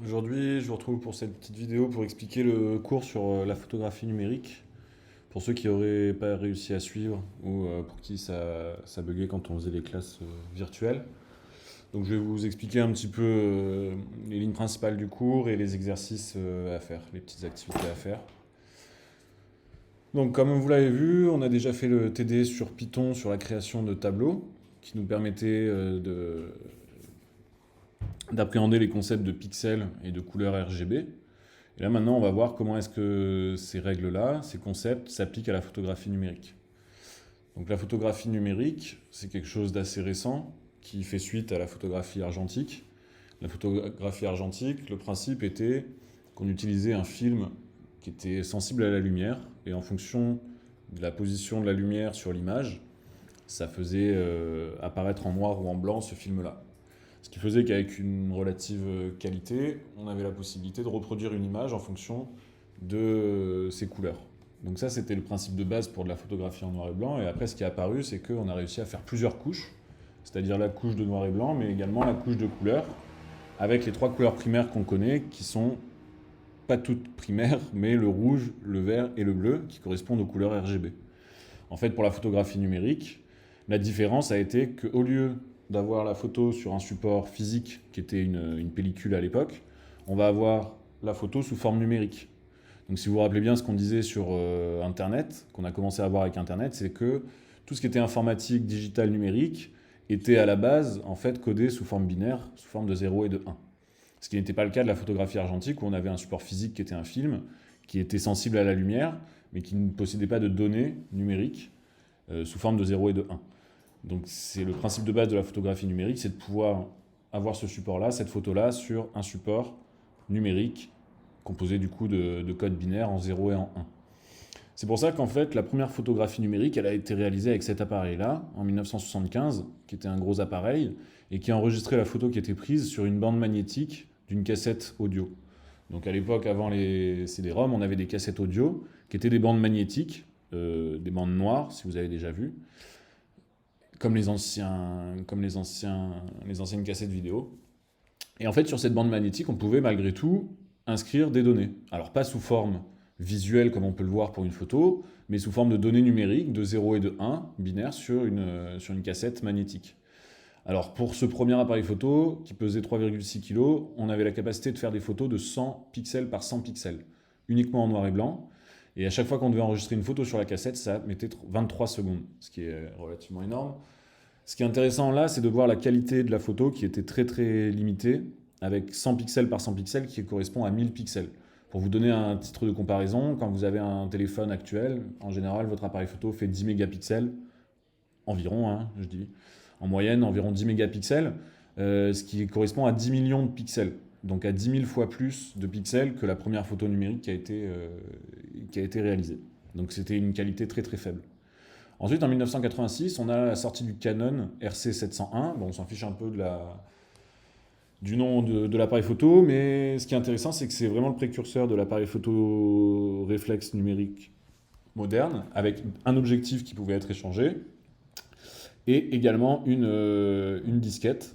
Aujourd'hui, je vous retrouve pour cette petite vidéo pour expliquer le cours sur la photographie numérique. Pour ceux qui n'auraient pas réussi à suivre ou pour qui ça buguait quand on faisait les classes virtuelles. Donc je vais vous expliquer un petit peu les lignes principales du cours et les exercices à faire, les petites activités à faire. Donc comme vous l'avez vu, on a déjà fait le TD sur Python sur la création de tableaux qui nous permettait d'appréhender les concepts de pixels et de couleurs RGB. Et là maintenant, on va voir comment est-ce que ces règles-là, ces concepts s'appliquent à la photographie numérique. Donc la photographie numérique, c'est quelque chose d'assez récent qui fait suite à la photographie argentique. La photographie argentique, le principe était qu'on utilisait un film qui était sensible à la lumière et en fonction de la position de la lumière sur l'image, ça faisait apparaître en noir ou en blanc ce film-là. Ce qui faisait qu'avec une relative qualité, on avait la possibilité de reproduire une image en fonction de ses couleurs. Donc ça, c'était le principe de base pour de la photographie en noir et blanc. Et après, ce qui est apparu, c'est qu'on a réussi à faire plusieurs couches, c'est-à-dire la couche de noir et blanc, mais également la couche de couleurs, avec les trois couleurs primaires qu'on connaît, qui sont pas toutes primaires, mais le rouge, le vert et le bleu, qui correspondent aux couleurs RGB. En fait, pour la photographie numérique, la différence a été qu'au lieu d'avoir la photo sur un support physique qui était une pellicule à l'époque, on va avoir la photo sous forme numérique. Donc si vous vous rappelez bien ce qu'on disait sur Internet, qu'on a commencé à voir avec Internet, c'est que tout ce qui était informatique, digital, numérique, était à la base en fait codé sous forme binaire, sous forme de 0 et de 1. Ce qui n'était pas le cas de la photographie argentique où on avait un support physique qui était un film, qui était sensible à la lumière, mais qui ne possédait pas de données numériques sous forme de 0 et de 1. Donc c'est le principe de base de la photographie numérique, c'est de pouvoir avoir ce support-là, cette photo-là, sur un support numérique composé du coup de codes binaires en 0 et en 1. C'est pour ça qu'en fait, la première photographie numérique, elle a été réalisée avec cet appareil-là, en 1975, qui était un gros appareil, et qui a enregistré la photo qui était prise sur une bande magnétique d'une cassette audio. Donc à l'époque, avant les CD-ROM, on avait des cassettes audio, qui étaient des bandes magnétiques, des bandes noires, si vous avez déjà vu, comme les anciennes cassettes vidéo. Et en fait, sur cette bande magnétique, on pouvait malgré tout inscrire des données. Alors pas sous forme visuelle comme on peut le voir pour une photo, mais sous forme de données numériques de 0 et de 1 binaires sur une cassette magnétique. Alors pour ce premier appareil photo qui pesait 3,6 kg, on avait la capacité de faire des photos de 100 pixels par 100 pixels, uniquement en noir et blanc. Et à chaque fois qu'on devait enregistrer une photo sur la cassette, ça mettait 23 secondes, ce qui est relativement énorme. Ce qui est intéressant là, c'est de voir la qualité de la photo qui était très très limitée, avec 100 pixels par 100 pixels qui correspond à 1000 pixels. Pour vous donner un titre de comparaison, quand vous avez un téléphone actuel, en général, votre appareil photo fait 10 mégapixels, environ, hein, je dis, en moyenne, environ 10 mégapixels, ce qui correspond à 10 millions de pixels. Donc à 10 000 fois plus de pixels que la première photo numérique qui a été réalisée. Donc c'était une qualité très très faible. Ensuite, en 1986, on a la sortie du Canon RC701. Bon, on s'en fiche un peu du nom de l'appareil photo, mais ce qui est intéressant, c'est que c'est vraiment le précurseur de l'appareil photo réflexe numérique moderne, avec un objectif qui pouvait être échangé, et également une disquette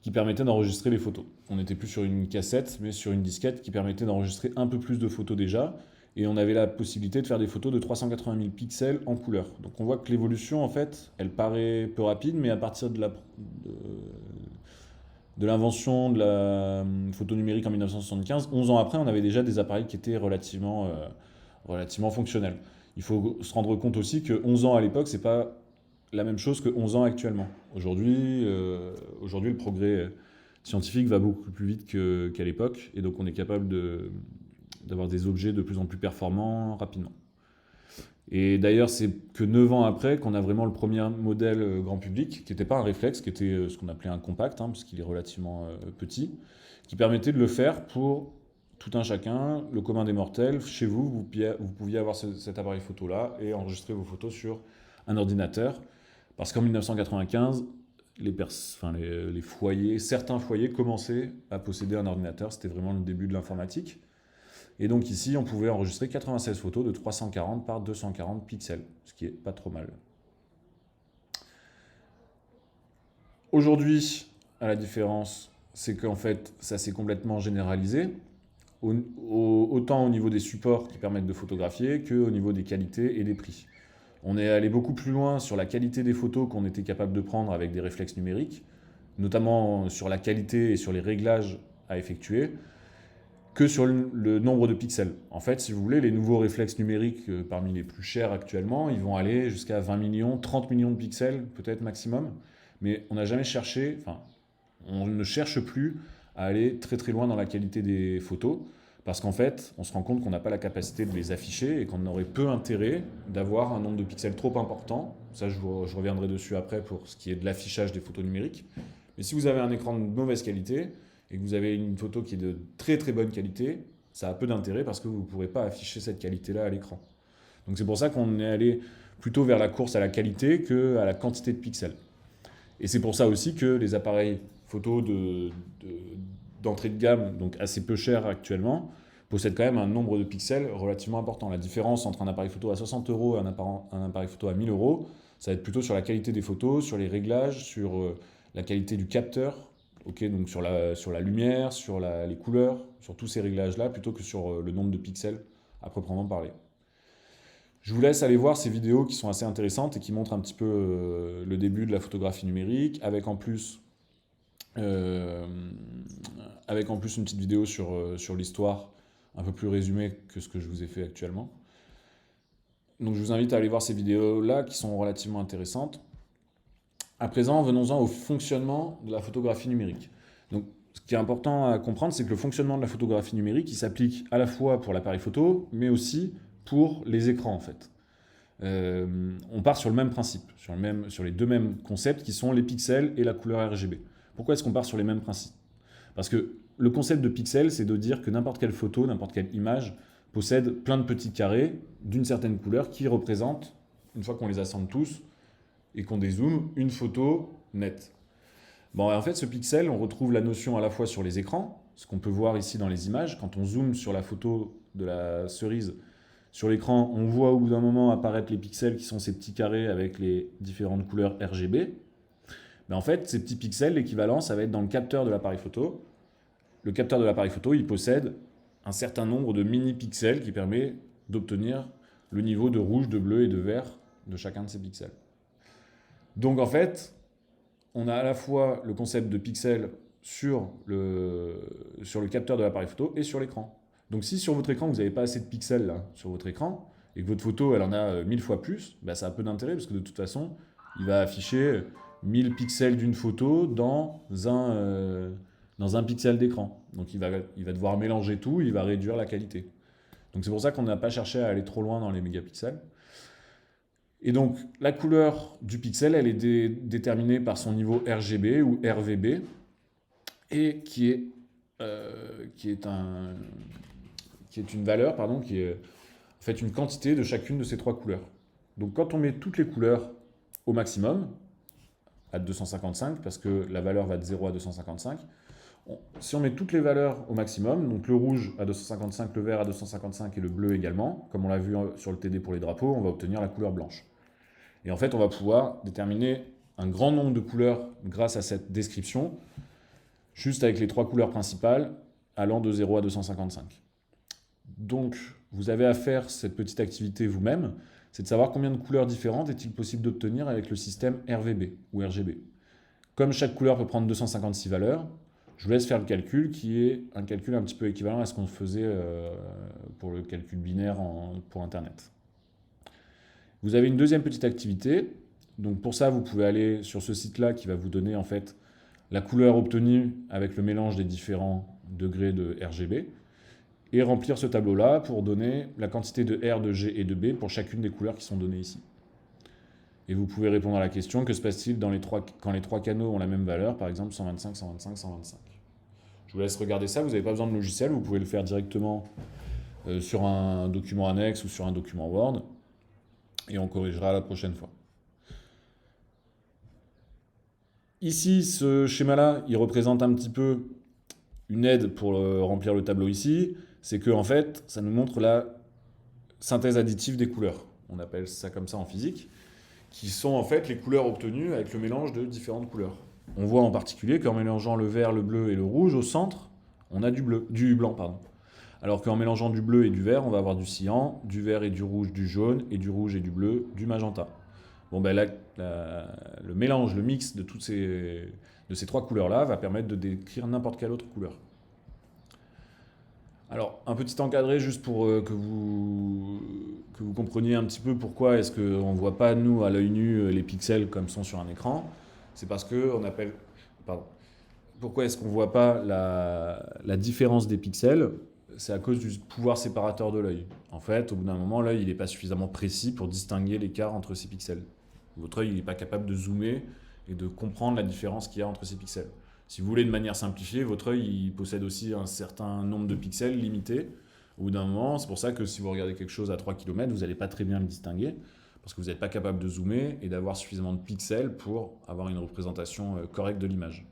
qui permettait d'enregistrer les photos. On n'était plus sur une cassette, mais sur une disquette qui permettait d'enregistrer un peu plus de photos déjà, et on avait la possibilité de faire des photos de 380 000 pixels en couleur. Donc on voit que l'évolution, en fait, elle paraît peu rapide, mais à partir de l'invention de la photo numérique en 1975, 11 ans après, on avait déjà des appareils qui étaient relativement fonctionnels. Il faut se rendre compte aussi que 11 ans à l'époque, c'est pas la même chose que 11 ans actuellement. Aujourd'hui, le progrès scientifique va beaucoup plus vite qu'à l'époque, et donc on est capable d'avoir des objets de plus en plus performants rapidement. Et d'ailleurs, c'est que 9 ans après qu'on a vraiment le premier modèle grand public, qui n'était pas un réflexe, qui était ce qu'on appelait un compact, hein, parce qu'il est relativement petit, qui permettait de le faire pour tout un chacun, le commun des mortels. Chez vous, vous pouviez avoir cet appareil photo-là et enregistrer vos photos sur un ordinateur. Parce qu'en 1995, les foyers, certains foyers commençaient à posséder un ordinateur. C'était vraiment le début de l'informatique. Et donc ici, on pouvait enregistrer 96 photos de 340 par 240 pixels, ce qui est pas trop mal. Aujourd'hui, à la différence, c'est qu'en fait, ça s'est complètement généralisé, autant au niveau des supports qui permettent de photographier qu'au niveau des qualités et des prix. On est allé beaucoup plus loin sur la qualité des photos qu'on était capable de prendre avec des réflexes numériques, notamment sur la qualité et sur les réglages à effectuer, que sur le nombre de pixels. En fait, si vous voulez, les nouveaux réflexes numériques parmi les plus chers actuellement, ils vont aller jusqu'à 20 millions, 30 millions de pixels peut-être maximum, mais on n'a jamais cherché, enfin, on ne cherche plus à aller très très loin dans la qualité des photos, parce qu'en fait, on se rend compte qu'on n'a pas la capacité de les afficher et qu'on aurait peu intérêt d'avoir un nombre de pixels trop important. Ça, je reviendrai dessus après pour ce qui est de l'affichage des photos numériques. Mais si vous avez un écran de mauvaise qualité et que vous avez une photo qui est de très très bonne qualité, ça a peu d'intérêt parce que vous ne pourrez pas afficher cette qualité-là à l'écran. Donc c'est pour ça qu'on est allé plutôt vers la course à la qualité qu'à la quantité de pixels. Et c'est pour ça aussi que les appareils photo d'entrée de gamme, donc assez peu chers actuellement, possèdent quand même un nombre de pixels relativement important. La différence entre un appareil photo à 60 euros et un appareil photo à 1000 euros, ça va être plutôt sur la qualité des photos, sur les réglages, sur la qualité du capteur, okay, donc sur la lumière, sur les couleurs, sur tous ces réglages-là, plutôt que sur le nombre de pixels à proprement parler. Je vous laisse aller voir ces vidéos qui sont assez intéressantes et qui montrent un petit peu le début de la photographie numérique, avec en plus une petite vidéo sur l'histoire, un peu plus résumée que ce que je vous ai fait actuellement. Donc je vous invite à aller voir ces vidéos-là qui sont relativement intéressantes. À présent, venons-en au fonctionnement de la photographie numérique. Donc, ce qui est important à comprendre, c'est que le fonctionnement de la photographie numérique, il s'applique à la fois pour l'appareil photo, mais aussi pour les écrans en fait. On part sur le même principe, sur les deux mêmes concepts qui sont les pixels et la couleur RGB. Pourquoi est-ce qu'on part sur les mêmes principes? Parce que le concept de pixel, c'est de dire que n'importe quelle photo, n'importe quelle image possède plein de petits carrés d'une certaine couleur qui représentent, une fois qu'on les assemble tous et qu'on dézoome, une photo nette. Bon, en fait, ce pixel, on retrouve la notion à la fois sur les écrans, ce qu'on peut voir ici dans les images. Quand on zoome sur la photo de la cerise sur l'écran, on voit au bout d'un moment apparaître les pixels qui sont ces petits carrés avec les différentes couleurs RGB. Mais en fait, ces petits pixels, l'équivalent, ça va être dans le capteur de l'appareil photo. Le capteur de l'appareil photo, il possède un certain nombre de mini-pixels qui permet d'obtenir le niveau de rouge, de bleu et de vert de chacun de ces pixels. Donc en fait, on a à la fois le concept de pixels sur le capteur de l'appareil photo et sur l'écran. Donc si sur votre écran, vous n'avez pas assez de pixels là, sur votre écran, et que votre photo, elle en a 1000 fois plus, bah, ça a peu d'intérêt parce que de toute façon, il va afficher 1000 pixels d'une photo dans un pixel d'écran. Donc il va devoir mélanger tout, il va réduire la qualité. Donc c'est pour ça qu'on n'a pas cherché à aller trop loin dans les mégapixels. Et donc la couleur du pixel, elle est déterminée par son niveau RGB ou RVB, et qui est une valeur, qui est en fait une quantité de chacune de ces trois couleurs. Donc quand on met toutes les couleurs au maximum, à 255, parce que la valeur va de 0 à 255, si on met toutes les valeurs au maximum, donc le rouge à 255, le vert à 255 et le bleu également, comme on l'a vu sur le TD pour les drapeaux, on va obtenir la couleur blanche. Et en fait, on va pouvoir déterminer un grand nombre de couleurs grâce à cette description, juste avec les trois couleurs principales allant de 0 à 255. Donc, vous avez à faire cette petite activité vous-même, c'est de savoir combien de couleurs différentes est-il possible d'obtenir avec le système RVB ou RGB. Comme chaque couleur peut prendre 256 valeurs, je vous laisse faire le calcul, qui est un calcul un petit peu équivalent à ce qu'on faisait pour le calcul binaire pour Internet. Vous avez une deuxième petite activité. Donc pour ça, vous pouvez aller sur ce site-là qui va vous donner en fait la couleur obtenue avec le mélange des différents degrés de RGB et remplir ce tableau-là pour donner la quantité de R, de G et de B pour chacune des couleurs qui sont données ici. Et vous pouvez répondre à la question, que se passe-t-il quand les trois canaux ont la même valeur, par exemple 125, 125, 125. Je vous laisse regarder ça, vous n'avez pas besoin de logiciel, vous pouvez le faire directement sur un document annexe ou sur un document Word, et on corrigera la prochaine fois. Ici, ce schéma-là, il représente un petit peu une aide pour remplir le tableau ici, c'est que en fait, ça nous montre la synthèse additive des couleurs. On appelle ça comme ça en physique, qui sont en fait les couleurs obtenues avec le mélange de différentes couleurs. On voit en particulier qu'en mélangeant le vert, le bleu et le rouge, au centre, on a du blanc, pardon. Alors qu'en mélangeant du bleu et du vert, on va avoir du cyan, du vert et du rouge, du jaune, et du rouge et du bleu, du magenta. Bon, ben là, le mélange, le mix de ces trois couleurs-là va permettre de décrire n'importe quelle autre couleur. Alors, un petit encadré juste pour que vous compreniez un petit peu pourquoi est-ce qu'on ne voit pas, nous, à l'œil nu, les pixels comme sont sur un écran. C'est parce qu'on appelle... Pardon. Pourquoi est-ce qu'on ne voit pas la différence des pixels? C'est à cause du pouvoir séparateur de l'œil. En fait, au bout d'un moment, l'œil n'est pas suffisamment précis pour distinguer l'écart entre ces pixels. Votre œil n'est pas capable de zoomer et de comprendre la différence qu'il y a entre ces pixels. Si vous voulez de manière simplifiée, votre œil il possède aussi un certain nombre de pixels limité. Au bout d'un moment, c'est pour ça que si vous regardez quelque chose à 3 km, vous n'allez pas très bien le distinguer, parce que vous n'êtes pas capable de zoomer et d'avoir suffisamment de pixels pour avoir une représentation correcte de l'image.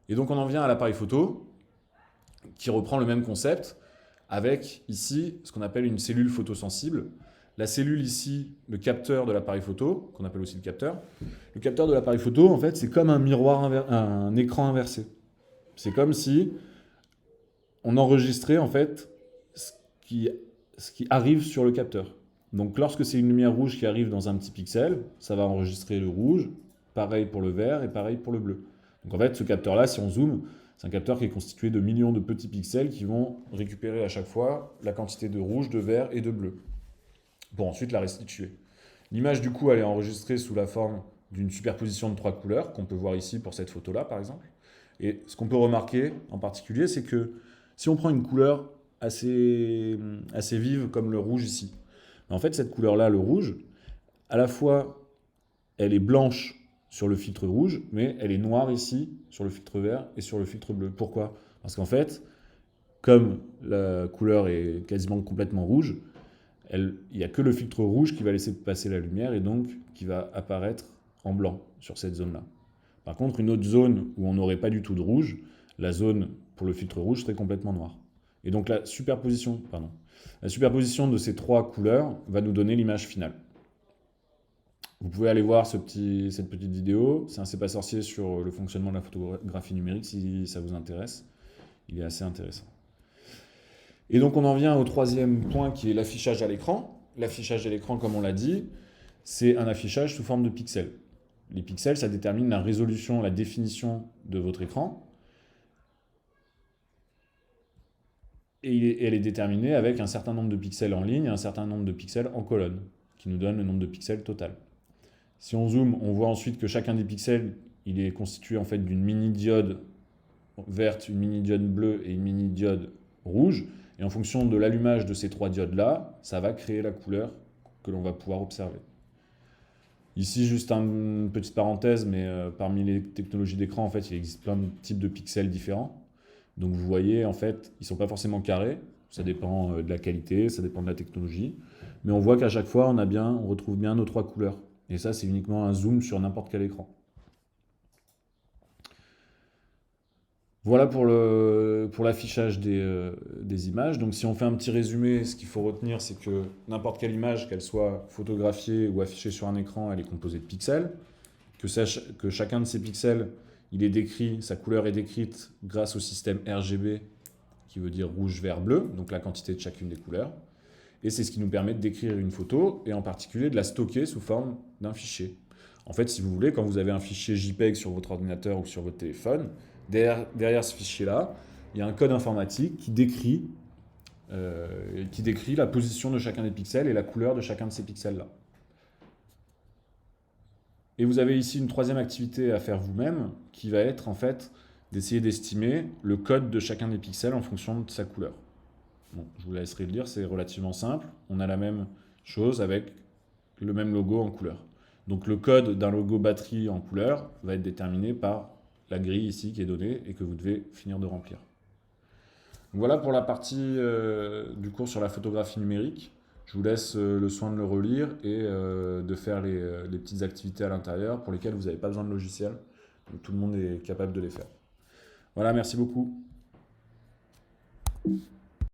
Et donc on en vient à l'appareil photo, qui reprend le même concept, avec ici ce qu'on appelle une cellule photosensible. La cellule ici, le capteur de l'appareil photo, qu'on appelle aussi le capteur. Le capteur de l'appareil photo, en fait, c'est comme un miroir, un écran inversé. C'est comme si on enregistrait, en fait, ce qui arrive sur le capteur. Donc, lorsque c'est une lumière rouge qui arrive dans un petit pixel, ça va enregistrer le rouge, pareil pour le vert et pareil pour le bleu. Donc, en fait, ce capteur-là, si on zoome, c'est un capteur qui est constitué de millions de petits pixels qui vont récupérer à chaque fois la quantité de rouge, de vert et de bleu, pour ensuite la restituer. L'image, du coup, elle est enregistrée sous la forme d'une superposition de 3 couleurs, qu'on peut voir ici pour cette photo-là, par exemple. Et ce qu'on peut remarquer en particulier, c'est que si on prend une couleur assez vive, comme le rouge ici, en fait, cette couleur-là, le rouge, à la fois, elle est blanche sur le filtre rouge, mais elle est noire ici, sur le filtre vert et sur le filtre bleu. Pourquoi? Parce qu'en fait, comme la couleur est quasiment complètement rouge, il n'y a que le filtre rouge qui va laisser passer la lumière et donc qui va apparaître en blanc sur cette zone-là. Par contre, une autre zone où on n'aurait pas du tout de rouge, la zone pour le filtre rouge serait complètement noire. Et donc la superposition de ces trois couleurs va nous donner l'image finale. Vous pouvez aller voir cette petite vidéo, c'est un C'est pas sorcier sur le fonctionnement de la photographie numérique si ça vous intéresse. Il est assez intéressant. Et donc on en vient au troisième point qui est l'affichage à l'écran. L'affichage à l'écran, comme on l'a dit, c'est un affichage sous forme de pixels. Les pixels, ça détermine la résolution, la définition de votre écran. Et elle est déterminée avec un certain nombre de pixels en ligne et un certain nombre de pixels en colonne, qui nous donne le nombre de pixels total. Si on zoome, on voit ensuite que chacun des pixels, il est constitué en fait d'une mini-diode verte, une mini-diode bleue et une mini-diode rouge. Et en fonction de l'allumage de ces trois diodes-là, ça va créer la couleur que l'on va pouvoir observer. Ici, juste une petite parenthèse, mais parmi les technologies d'écran, en fait, il existe plein de types de pixels différents. Donc vous voyez, en fait, ils ne sont pas forcément carrés. Ça dépend de la qualité, ça dépend de la technologie. Mais on voit qu'à chaque fois, on retrouve bien nos trois couleurs. Et ça, c'est uniquement un zoom sur n'importe quel écran. Voilà pour l'affichage des images. Donc si on fait un petit résumé, ce qu'il faut retenir, c'est que n'importe quelle image, qu'elle soit photographiée ou affichée sur un écran, elle est composée de pixels. Que chacun de ces pixels, sa couleur est décrite grâce au système RGB, qui veut dire rouge, vert, bleu, donc la quantité de chacune des couleurs. Et c'est ce qui nous permet de décrire une photo, et en particulier de la stocker sous forme d'un fichier. En fait, si vous voulez, quand vous avez un fichier JPEG sur votre ordinateur ou sur votre téléphone, derrière ce fichier-là, il y a un code informatique qui décrit la position de chacun des pixels et la couleur de chacun de ces pixels-là. Et vous avez ici une troisième activité à faire vous-même, qui va être en fait d'essayer d'estimer le code de chacun des pixels en fonction de sa couleur. Bon, je vous laisserai le lire, c'est relativement simple. On a la même chose avec le même logo en couleur. Donc le code d'un logo batterie en couleur va être déterminé par la grille ici qui est donnée et que vous devez finir de remplir. Donc voilà pour la partie du cours sur la photographie numérique. Je vous laisse le soin de le relire et de faire les petites activités à l'intérieur pour lesquelles vous n'avez pas besoin de logiciel. Donc tout le monde est capable de les faire. Voilà, merci beaucoup.